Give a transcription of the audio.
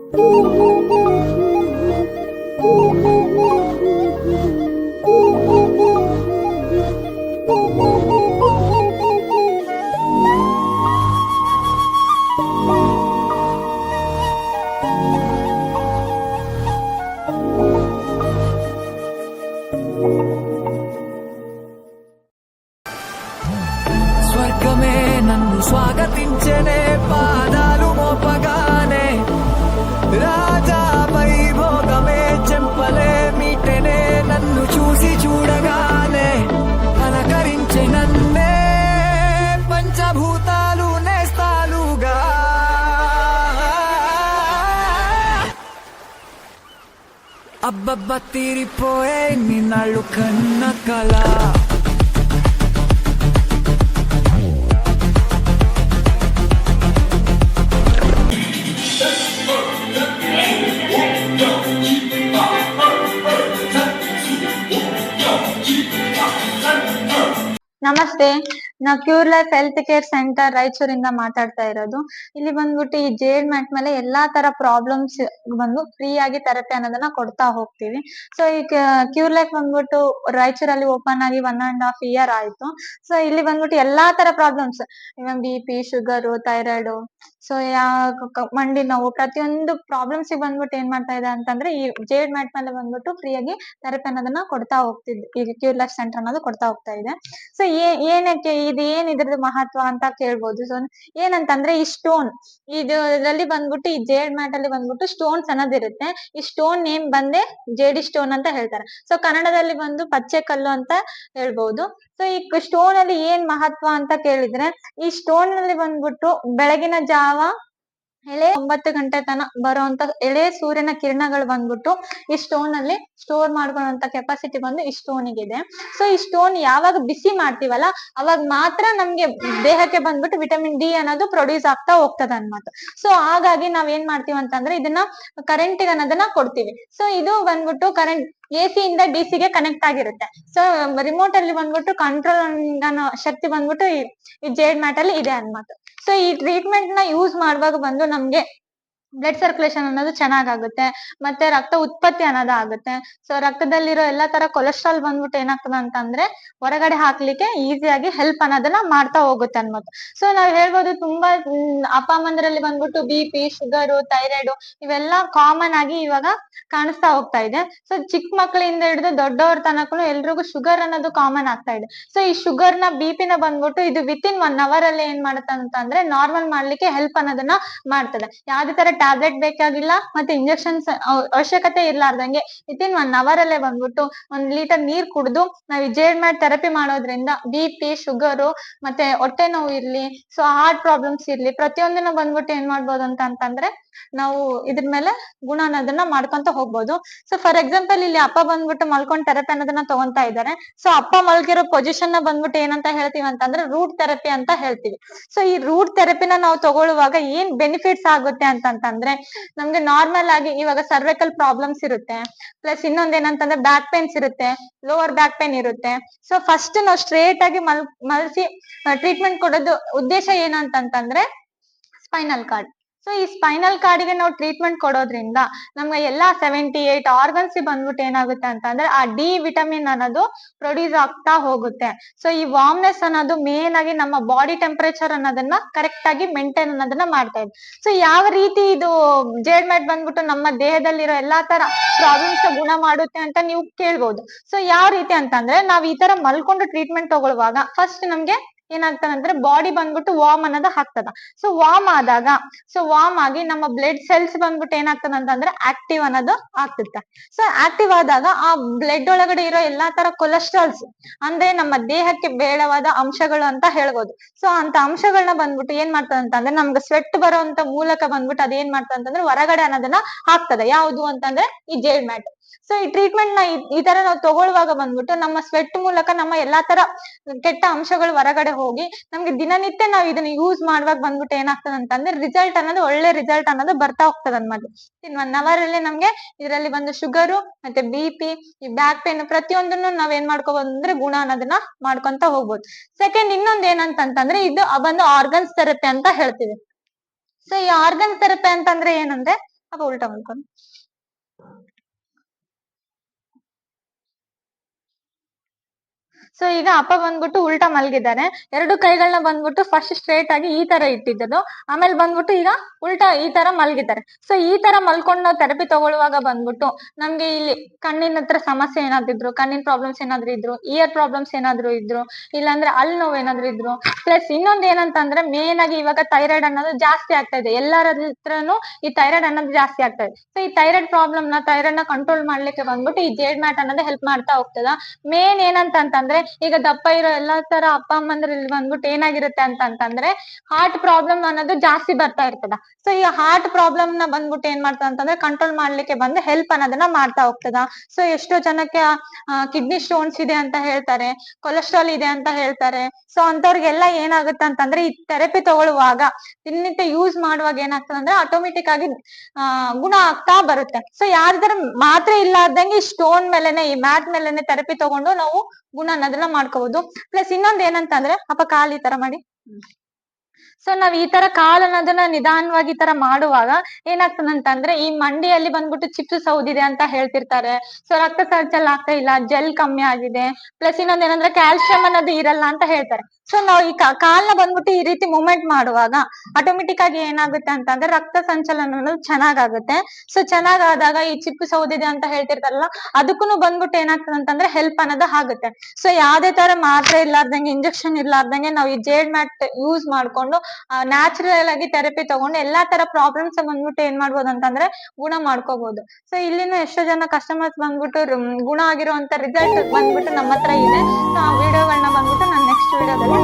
స్వర్గమే నన్ను స్వాగతించనే పాదాలు మోపగానే రాజా వైభోగమే చెంపలే మీటనే నన్ను చూసి చూడగానే పలకరించే నన్నే పంచభూతాలు నేస్తాలుగా అబ్బబ్బ తీరిపోయే నిన్నాళ్ళు కన్న కళ ನಮಸ್ತೆ, ನಾವು cure life health care centre ರಾಯಚೂರಿಂದ ಮಾತಾಡ್ತಾ ಇರೋದು. ಇಲ್ಲಿ ಬಂದ್ಬಿಟ್ಟು ಈ ಜೇಡ್ ಮ್ಯಾಟ್ ಮೇಲೆ ಎಲ್ಲಾ ತರ ಪ್ರಾಬ್ಲಮ್ಸ್ ಬಂದು ಫ್ರೀ ಆಗಿ ಥೆರಪಿ ಅನ್ನೋದನ್ನ ಕೊಡ್ತಾ ಹೋಗ್ತೀವಿ. ಸೊ ಈ ಕ್ಯೂರ್ ಲೈಫ್ ಬಂದ್ಬಿಟ್ಟು ರಾಯಚೂರಲ್ಲಿ ಓಪನ್ ಆಗಿ 1.5 year ಆಯ್ತು. ಸೊ ಇಲ್ಲಿ ಬಂದ್ಬಿಟ್ಟು ಎಲ್ಲಾ ತರ problems, BP, sugar, thyroid, so ಮಂಡಿ ನೋವು, ಪ್ರತಿಯೊಂದು ಪ್ರಾಬ್ಲಮ್ಸ್ ಬಂದ್ಬಿಟ್ಟು ಏನ್ ಮಾಡ್ತಾ ಇದೆ ಅಂತಂದ್ರೆ ಈ ಜೇಡ್ ಮ್ಯಾಟ್ ಮೇಲೆ ಬಂದ್ಬಿಟ್ಟು ಫ್ರೀ ಆಗಿ ಥೆರಪಿ ಅನ್ನೋದನ್ನ ಕೊಡ್ತಾ ಹೋಗ್ತಿದ್ವಿ. ಈ ಕ್ಯೂರ್ ಲೈಫ್ ಸೆಂಟರ್ ಅನ್ನೋದು ಕೊಡ್ತಾ ಹೋಗ್ತಾ ಇದೆ. ಸೊ ಏನಕ್ಕೆ ಇದು ಇದ್ರದ್ದು ಮಹತ್ವ ಅಂತ ಕೇಳ್ಬೋದು. ಸೊ ಏನಂತಂದ್ರೆ ಈ ಸ್ಟೋನ್ ಇದರಲ್ಲಿ ಬಂದ್ಬಿಟ್ಟು ಈ ಜೇಡ್ ಮ್ಯಾಟ್ ಅಲ್ಲಿ ಬಂದ್ಬಿಟ್ಟು ಸ್ಟೋನ್ಸ್ ಅನ್ನೋದಿರುತ್ತೆ. ಈ ಸ್ಟೋನ್ ನೇಮ್ ಬಂದೆ ಜೇಡಿ ಸ್ಟೋನ್ ಅಂತ ಹೇಳ್ತಾರೆ. ಸೊ ಕನ್ನಡದಲ್ಲಿ ಬಂದು ಪಚ್ಚೆ ಕಲ್ಲು ಅಂತ ಹೇಳ್ಬಹುದು. ಸೊ ಈ ಸ್ಟೋನ್ ಅಲ್ಲಿ ಏನ್ ಮಹತ್ವ ಅಂತ ಕೇಳಿದ್ರೆ, ಈ ಸ್ಟೋನ್ ಅಲ್ಲಿ ಬಂದ್ಬಿಟ್ಟು ಬೆಳಗಿನ ಜಾವ ಎಳೆ 9 ಗಂಟೆ ತನ ಬರುವಂತ ಎಳೆ ಸೂರ್ಯನ ಕಿರಣಗಳು ಬಂದ್ಬಿಟ್ಟು ಈ ಸ್ಟೋನ್ ಅಲ್ಲಿ ಸ್ಟೋರ್ ಮಾಡ್ಕೊಳ್ಳುವಂತ ಕೆಪಾಸಿಟಿ ಬಂದು ಈ ಸ್ಟೋನಿಗೆ ಇದೆ. ಸೊ ಈ ಸ್ಟೋನ್ ಯಾವಾಗ ಬಿಸಿ ಮಾಡ್ತೀವಲ್ಲ ಅವಾಗ ಮಾತ್ರ ನಮ್ಗೆ ದೇಹಕ್ಕೆ ಬಂದ್ಬಿಟ್ಟು ವಿಟಮಿನ್ ಡಿ ಅನ್ನೋದು ಪ್ರೊಡ್ಯೂಸ್ ಆಗ್ತಾ ಹೋಗ್ತದೆ ಅನ್ಮಾತ. ಸೊ ಹಾಗಾಗಿ ನಾವ್ ಏನ್ ಮಾಡ್ತೀವಿ ಅಂತಂದ್ರೆ ಇದನ್ನ ಕರೆಂಟಿಗೆ ಅನ್ನೋದನ್ನ ಕೊಡ್ತೀವಿ. ಸೊ ಇದು ಬಂದ್ಬಿಟ್ಟು ಕರೆಂಟ್ AC ಇಂದ DC ಗೆ ಕನೆಕ್ಟ್ ಆಗಿರುತ್ತೆ. ಸೊ ರಿಮೋಟ್ ಅಲ್ಲಿ ಬಂದ್ಬಿಟ್ಟು ಕಂಟ್ರೋಲ್ ಅನ್ನೋ ಶಕ್ತಿ ಬಂದ್ಬಿಟ್ಟು ಈ ಜೇಡ್ ಮ್ಯಾಟ್ ಅಲ್ಲಿ ಇದೆ ಅನ್ಮಾತ. ಸೊ ಈ ಟ್ರೀಟ್ಮೆಂಟ್ ನ ಯೂಸ್ ಮಾಡುವಾಗ ಬಂದು ನಮ್ಗೆ ಬ್ಲಡ್ ಸರ್ಕ್ಯುಲೇಷನ್ ಅನ್ನೋದು ಚೆನ್ನಾಗಾಗುತ್ತೆ, ಮತ್ತೆ ರಕ್ತ ಉತ್ಪತ್ತಿ ಅನ್ನೋದು ಆಗುತ್ತೆ. ಸೊ ರಕ್ತದಲ್ಲಿರೋ ಎಲ್ಲಾ ತರ ಕೊಲೆಸ್ಟ್ರಾಲ್ ಬಂದ್ಬಿಟ್ಟು ಏನಾಗ್ತದೆ ಅಂತಂದ್ರೆ ಹೊರಗಡೆ ಹಾಕ್ಲಿಕ್ಕೆ ಈಸಿಯಾಗಿ ಹೆಲ್ಪ್ ಅನ್ನೋದನ್ನ ಮಾಡ್ತಾ ಹೋಗುತ್ತೆ ಅನ್ಮತ್. ಸೊ ನಾವ್ ಹೇಳ್ಬೋದು ತುಂಬಾ ಅಪ್ಪ ಅಮ್ಮಂದ್ರಲ್ಲಿ ಬಂದ್ಬಿಟ್ಟು BP, ಶುಗರು, ಥೈರಾಯ್ಡ್ ಇವೆಲ್ಲಾ ಕಾಮನ್ ಆಗಿ ಇವಾಗ ಕಾಣಿಸ್ತಾ ಹೋಗ್ತಾ ಇದೆ. ಸೊ ಚಿಕ್ಕ ಮಕ್ಕಳಿಂದ ಹಿಡಿದು ದೊಡ್ಡವ್ರ ತನಕನು ಎಲ್ರಿಗೂ ಶುಗರ್ ಅನ್ನೋದು ಕಾಮನ್ ಆಗ್ತಾ ಇದೆ. ಸೊ ಈ ಶುಗರ್ ನ BP ನ ಬಂದ್ಬಿಟ್ಟು ಇದು ವಿತಿನ್ 1 hour ಅಲ್ಲಿ ಏನ್ ಮಾಡುತ್ತೆ ಅಂತಂದ್ರೆ ನಾರ್ಮಲ್ ಮಾಡ್ಲಿಕ್ಕೆ ಹೆಲ್ಪ್ ಅನ್ನೋದನ್ನ ಮಾಡ್ತದೆ. ಯಾವ್ದೇ ತರ ಟ್ಯಾಬ್ಲೆಟ್ ಬೇಕಾಗಿಲ್ಲ, ಮತ್ತೆ ಇಂಜೆಕ್ಷನ್ಸ್ ಅವಶ್ಯಕತೆ ಇರ್ಲಾರ್ದಂಗೆ ವಿತಿನ್ 1 hour ಅಲ್ಲೇ ಬಂದ್ಬಿಟ್ಟು 1 ಲೀಟರ್ ನೀರ್ ಕುಡಿದು ನಾವ್ ಜೇಡ್ ಮ್ಯಾಟ್ ಥೆರಪಿ ಮಾಡೋದ್ರಿಂದ BP, ಶುಗರು, ಮತ್ತೆ ಹೊಟ್ಟೆ ನೋವು ಇರ್ಲಿ, ಸೊ ಹಾರ್ಟ್ ಪ್ರಾಬ್ಲಮ್ಸ್ ಇರ್ಲಿ, ಪ್ರತಿಯೊಂದನ್ನ ಬಂದ್ಬಿಟ್ಟು ಏನ್ ಮಾಡ್ಬೋದು ಅಂತಂದ್ರೆ ನಾವು ಇದ್ರ ಮೇಲೆ ಗುಣ ಅನ್ನೋದನ್ನ ಮಾಡ್ಕೊಂತ ಹೋಗ್ಬೋದು. ಸೊ ಫಾರ್ ಎಕ್ಸಾಂಪಲ್ ಇಲ್ಲಿ ಅಪ್ಪ ಬಂದ್ಬಿಟ್ಟು ಮಲ್ಕೊಂಡ್ ಥೆರಪಿ ಅನ್ನೋದನ್ನ ತಗೊಂತಾ ಇದ್ದಾರೆ. ಸೊ ಅಪ್ಪ ಮಲ್ಗಿರೋ ಪೊಸಿಷನ್ ನ ಬಂದ್ಬಿಟ್ಟು ಏನಂತ ಹೇಳ್ತೀವಿ ಅಂತಂದ್ರೆ ರೂಟ್ ಥೆರಪಿ ಅಂತ ಹೇಳ್ತೀವಿ. ಸೊ ಈ ರೂಟ್ ಥೆರಪಿನ ನಾವು ತಗೊಳ್ಳುವಾಗ ಏನ್ ಬೆನಿಫಿಟ್ಸ್ ಆಗುತ್ತೆ ಅಂತಂದ್ರೆ ನಮ್ಗೆ ನಾರ್ಮಲ್ ಆಗಿ ಇವಾಗ ಸರ್ವೈಕಲ್ ಪ್ರಾಬ್ಲಮ್ಸ್ ಇರುತ್ತೆ, ಪ್ಲಸ್ ಇನ್ನೊಂದ್ ಏನಂತಂದ್ರೆ ಬ್ಯಾಕ್ ಪೇನ್ಸ್ ಇರುತ್ತೆ, ಲೋವರ್ ಬ್ಯಾಕ್ ಪೇನ್ ಇರುತ್ತೆ. ಸೊ ಫಸ್ಟ್ ನಾವು ಸ್ಟ್ರೇಟ್ ಆಗಿ ಮಲ್ಸಿ ಟ್ರೀಟ್ಮೆಂಟ್ ಕೊಡೋದು ಉದ್ದೇಶ ಏನಂತಂದ್ರೆ ಸ್ಪೈನಲ್ ಕಾರ್ಡ್. ಸೊ ಈ ಸ್ಪೈನಲ್ ಕಾರ್ಡ್ಗೆ ನಾವು ಟ್ರೀಟ್ಮೆಂಟ್ ಕೊಡೋದ್ರಿಂದ ನಮ್ಗೆ ಎಲ್ಲಾ 78 ಆರ್ಗನ್ಸ್ ಬಂದ್ಬಿಟ್ಟು ಏನಾಗುತ್ತೆ ಅಂತಂದ್ರೆ ಆ ಡಿ ವಿಟಮಿನ್ ಅನ್ನೋದು ಪ್ರೊಡ್ಯೂಸ್ ಆಗ್ತಾ ಹೋಗುತ್ತೆ. ಸೊ ಈ ವಾರ್ಮ್ನೆಸ್ ಅನ್ನೋದು ಮೇನ್ ಆಗಿ ನಮ್ಮ ಬಾಡಿ ಟೆಂಪರೇಚರ್ ಅನ್ನೋದನ್ನ ಕರೆಕ್ಟ್ ಆಗಿ ಮೇಂಟೈನ್ ಅನ್ನೋದನ್ನ ಮಾಡ್ತಾ ಇದೆ. ಸೊ ಯಾವ ರೀತಿ ಇದು ಜೇಡ್ ಮ್ಯಾಟ್ ಬಂದ್ಬಿಟ್ಟು ನಮ್ಮ ದೇಹದಲ್ಲಿರೋ ಎಲ್ಲಾ ತರ ಪ್ರಾಬ್ಲಮ್ಸ್ ಗುಣ ಮಾಡುತ್ತೆ ಅಂತ ನೀವು ಕೇಳ್ಬೋದು. ಸೊ ಯಾವ ರೀತಿ ಅಂತಂದ್ರೆ ನಾವ್ ಈ ತರ ಮಲ್ಕೊಂಡು ಟ್ರೀಟ್ಮೆಂಟ್ ತಗೊಳ್ಳುವಾಗ ಫಸ್ಟ್ ನಮ್ಗೆ ಏನಾಗ್ತದಂದ್ರೆ ಬಾಡಿ ಬಂದ್ಬಿಟ್ಟು ವಾರ್ಮ್ ಅನ್ನೋದು ಆಗ್ತದ. ಸೊ ವಾರ್ಮ್ ಆದಾಗ ವಾರ್ಮ್ ಆಗಿ ನಮ್ಮ ಬ್ಲಡ್ ಸೆಲ್ಸ್ ಬಂದ್ಬಿಟ್ಟು ಏನಾಗ್ತದ ಅಂತಂದ್ರೆ ಆಕ್ಟಿವ್ ಅನ್ನೋದು ಆಗ್ತಿರುತ್ತೆ. ಸೊ ಆಕ್ಟಿವ್ ಆದಾಗ ಆ ಬ್ಲಡ್ ಒಳಗಡೆ ಇರೋ ಎಲ್ಲಾ ತರ ಕೊಲೆಸ್ಟ್ರಾಲ್ಸ್ ಅಂದ್ರೆ ನಮ್ಮ ದೇಹಕ್ಕೆ ಬೇಡವಾದ ಅಂಶಗಳು ಅಂತ ಹೇಳ್ಬೋದು. ಸೊ ಅಂತ ಅಂಶಗಳನ್ನ ಬಂದ್ಬಿಟ್ಟು ಏನ್ ಮಾಡ್ತದ ಅಂತಂದ್ರೆ ನಮ್ಗೆ ಸ್ವೆಟ್ ಬರೋಂತ ಮೂಲಕ ಬಂದ್ಬಿಟ್ಟು ಅದೇನ್ ಮಾಡ್ತದ ಅಂತಂದ್ರೆ ಹೊರಗಡೆ ಅನ್ನೋದನ್ನ ಹಾಕ್ತದೆ. ಯಾವುದು ಅಂತಂದ್ರೆ ಈ ಜೇಡ್ ಮ್ಯಾಟ್. ಸೊ ಈ ಟ್ರೀಟ್ಮೆಂಟ್ ನ ಈ ತರ ನಾವು ತಗೊಳ್ಳುವಾಗ ಬಂದ್ಬಿಟ್ಟು ನಮ್ಮ ಸ್ವೆಟ್ ಮೂಲಕ ನಮ್ಮ ಎಲ್ಲಾ ತರ ಕೆಟ್ಟ ಅಂಶಗಳು ಹೊರಗಡೆ ಹೋಗಿ ನಮ್ಗೆ ದಿನನಿತ್ಯ ನಾವ್ ಇದನ್ನ ಯೂಸ್ ಮಾಡುವಾಗ ಬಂದ್ಬಿಟ್ಟು ಏನಾಗ್ತದೆ ಅಂತಂದ್ರೆ ರಿಸಲ್ಟ್ ಅನ್ನೋದು ಒಳ್ಳೆ ರಿಸಲ್ಟ್ ಅನ್ನೋದು ಬರ್ತಾ ಹೋಗ್ತದ ಅನ್ಮಾದು. ಇನ್ 1 hour ಅಲ್ಲಿ ನಮ್ಗೆ ಇದರಲ್ಲಿ ಬಂದು ಶುಗರು ಮತ್ತೆ BP, ಈ ಬ್ಯಾಕ್ ಪೇನ್ ಪ್ರತಿಯೊಂದನ್ನು ನಾವ್ ಏನ್ ಮಾಡ್ಕೋಬಹುದು ಅಂದ್ರೆ ಗುಣ ಅನ್ನೋದನ್ನ ಮಾಡ್ಕೊಂತ ಹೋಗ್ಬೋದು. ಸೆಕೆಂಡ್ ಇನ್ನೊಂದ್ ಏನಂತಂದ್ರೆ ಇದು ಬಂದು ಆರ್ಗನ್ಸ್ ಥೆರಪಿ ಅಂತ ಹೇಳ್ತೀವಿ. ಸೊ ಈ ಆರ್ಗನ್ ಥೆರಪಿ ಅಂತಂದ್ರೆ ಏನಂದ್ರೆ ಅಪ್ಪ ಉಲ್ಟಾ ಮಲ್ಕೊಂಡು. ಸೊ ಈಗ ಅಪ್ಪ ಬಂದ್ಬಿಟ್ಟು ಉಲ್ಟಾ ಮಲ್ಗಿದ್ದಾರೆ, ಎರಡು ಕೈಗಳನ್ನ ಬಂದ್ಬಿಟ್ಟು ಫಸ್ಟ್ ಸ್ಟ್ರೇಟ್ ಆಗಿ ಈ ತರ ಇಟ್ಟಿದ್ದು, ಆಮೇಲೆ ಬಂದ್ಬಿಟ್ಟು ಈಗ ಉಲ್ಟಾ ಈ ತರ ಮಲ್ಗಿದ್ದಾರೆ. ಸೊ ಈ ತರ ಮಲ್ಕೊಂಡು ನಾವು ಥೆರಪಿ ತಗೊಳ್ಳುವಾಗ ಬಂದ್ಬಿಟ್ಟು ನಮ್ಗೆ ಇಲ್ಲಿ ಕಣ್ಣಿನ ಹತ್ರ ಸಮಸ್ಯೆ ಏನಾದ್ರು ಇದ್ರು, ಕಣ್ಣಿನ ಪ್ರಾಬ್ಲಮ್ಸ್ ಏನಾದ್ರು ಇದ್ರು, ಇಯರ್ ಪ್ರಾಬ್ಲಮ್ಸ್ ಏನಾದ್ರು ಇದ್ರು, ಇಲ್ಲಾಂದ್ರೆ ಅಲ್ಲಿ ನೋವು ಏನಾದ್ರು ಇದ್ರು, ಪ್ಲಸ್ ಇನ್ನೊಂದ್ ಏನಂತಂದ್ರೆ ಮೇನ್ ಆಗಿ ಇವಾಗ ಥೈರಾಯ್ಡ್ ಅನ್ನೋದು ಜಾಸ್ತಿ ಆಗ್ತಾ ಇದೆ, ಎಲ್ಲರ ಹತ್ರನು ಈ ಥೈರಾಯ್ಡ್ ಅನ್ನೋದು ಜಾಸ್ತಿ ಆಗ್ತಾ ಇದೆ. ಸೊ ಈ ಥೈರಾಯ್ಡ್ ಪ್ರಾಬ್ಲಮ್ ನ ಥೈರಾಯ್ಡ್ ನ ಕಂಟ್ರೋಲ್ ಮಾಡ್ಲಿಕ್ಕೆ ಬಂದ್ಬಿಟ್ಟು ಈ ಜೇಡ್ ಮ್ಯಾಟ್ ಅನ್ನೋದು ಹೆಲ್ಪ್ ಮಾಡ್ತಾ ಹೋಗ್ತದ. ಮೇನ್ ಏನಂತಂದ್ರೆ ಈಗ ದಪ್ಪ ಇರೋ ಎಲ್ಲಾ ತರ ಅಪ್ಪ ಅಮ್ಮಂದ್ರಲ್ಲಿ ಬಂದ್ಬಿಟ್ಟು ಏನಾಗಿರುತ್ತೆ ಅಂತಂದ್ರೆ ಹಾರ್ಟ್ ಪ್ರಾಬ್ಲಮ್ ಅನ್ನೋದು ಜಾಸ್ತಿ ಬರ್ತಾ ಇರ್ತದ. ಸೊ ಈ ಹಾರ್ಟ್ ಪ್ರಾಬ್ಲಮ್ ನ ಬಂದ್ಬಿಟ್ಟು ಏನ್ ಮಾಡ್ತದ ಅಂತಂದ್ರೆ ಕಂಟ್ರೋಲ್ ಮಾಡ್ಲಿಕ್ಕೆ ಬಂದು ಹೆಲ್ಪ್ ಅನ್ನೋದನ್ನ ಮಾಡ್ತಾ ಹೋಗ್ತದ. ಸೊ ಎಷ್ಟೋ ಜನಕ್ಕೆ ಕಿಡ್ನಿ ಸ್ಟೋನ್ಸ್ ಇದೆ ಅಂತ ಹೇಳ್ತಾರೆ, ಕೊಲೆಸ್ಟ್ರಾಲ್ ಇದೆ ಅಂತ ಹೇಳ್ತಾರೆ. ಸೊ ಅಂತವ್ರಿಗೆಲ್ಲ ಏನಾಗುತ್ತೆ ಅಂತಂದ್ರೆ ಈ ಥೆರಪಿ ತಗೊಳ್ಳುವಾಗ ದಿನನಿತ್ಯ ಯೂಸ್ ಮಾಡುವಾಗ ಏನಾಗ್ತದೆ ಅಂದ್ರೆ ಆಟೋಮೆಟಿಕ್ ಆಗಿ ಗುಣ ಆಗ್ತಾ ಬರುತ್ತೆ. ಸೊ ಯಾರ್ದಾರ ಮಾತ್ರೆ ಇಲ್ಲಾರ್ದಂಗೆ ಈ ಸ್ಟೋನ್ ಮೇಲೆನೆ ಈ ಮ್ಯಾಟ್ ಮೇಲೆನೆ ಥೆರಪಿ ತಗೊಂಡು ನಾವು ಗುಣ ಅನ್ನೋದನ್ನ ಮಾಡ್ಕೋಬಹುದು. ಪ್ಲಸ್ ಇನ್ನೊಂದ್ ಏನಂತಂದ್ರೆ ಅಪ್ಪ ಕಾಲ್ ಈ ತರ ಮಾಡಿ. ಸೊ ನಾವ್ ಈ ತರ ಕಾಲ್ ಅನ್ನೋದನ್ನ ನಿಧಾನವಾಗಿ ಈ ತರ ಮಾಡುವಾಗ ಏನಾಗ್ತದಂತಂದ್ರೆ ಈ ಮಂಡಿಯಲ್ಲಿ ಬಂದ್ಬಿಟ್ಟು ಚಿಪ್ಸ್ ಸೌದಿದೆ ಅಂತ ಹೇಳ್ತಿರ್ತಾರೆ. ಸೊ ರಕ್ತ ಸಂಚಲನ ಆಗ್ತಾ ಇಲ್ಲ, ಜೆಲ್ ಕಮ್ಮಿ ಆಗಿದೆ, ಪ್ಲಸ್ ಇನ್ನೊಂದ್ ಏನಂದ್ರೆ ಕ್ಯಾಲ್ಸಿಯಂ ಅನ್ನೋದು ಇರಲ್ಲ ಅಂತ ಹೇಳ್ತಾರೆ. ಸೊ ನಾವು ಈ ಕಾಲ್ನ ಬಂದ್ಬಿಟ್ಟು ಈ ರೀತಿ ಮೂವ್ಮೆಂಟ್ ಮಾಡುವಾಗ ಆಟೋಮೆಟಿಕ್ ಆಗಿ ಏನಾಗುತ್ತೆ ಅಂತಂದ್ರೆ ರಕ್ತ ಸಂಚಲನ ಅನ್ನೋದು ಚೆನ್ನಾಗಾಗುತ್ತೆ. ಸೊ ಚೆನ್ನಾಗಾದಾಗ ಈ ಚಿಪ್ಪು ಸೌದಿದೆ ಅಂತ ಹೇಳ್ತಿರ್ತಾರಲ್ಲ ಅದಕ್ಕೂ ಬಂದ್ಬಿಟ್ಟು ಏನಾಗ್ತದೆ ಅಂತಂದ್ರೆ ಹೆಲ್ಪ್ ಅನ್ನೋದು ಆಗುತ್ತೆ. ಸೊ ಯಾವ್ದೇ ತರ ಮಾತ್ರೆ ಇರ್ಲಾರ್ದಂಗೆ, ಇಂಜೆಕ್ಷನ್ ಇರ್ಲಾರ್ದಂಗೆ ನಾವು ಈ ಜೇಡ್ ಮ್ಯಾಟ್ ಯೂಸ್ ಮಾಡ್ಕೊಂಡು ನ್ಯಾಚುರಲ್ ಆಗಿ ಥೆರಪಿ ತಗೊಂಡು ಎಲ್ಲಾ ತರ ಪ್ರಾಬ್ಲಮ್ಸ್ ಬಂದ್ಬಿಟ್ಟು ಏನ್ ಮಾಡ್ಬೋದು ಅಂತಂದ್ರೆ ಗುಣ ಮಾಡ್ಕೋಬಹುದು. ಸೊ ಇಲ್ಲಿನ ಎಷ್ಟೋ ಜನ ಕಸ್ಟಮರ್ಸ್ ಬಂದ್ಬಿಟ್ಟು ಗುಣ ಆಗಿರುವಂತ ರಿಸಲ್ಟ್ ಬಂದ್ಬಿಟ್ಟು ನಮ್ಮ ಹತ್ರ ಇದೆ. ಸೊ ಆ ವಿಡಿಯೋಗಳನ್ನ ಬಂದ್ಬಿಟ್ಟು ನಾನು ನೆಕ್ಸ್ಟ್ ವಿಡಿಯೋದಲ್ಲಿ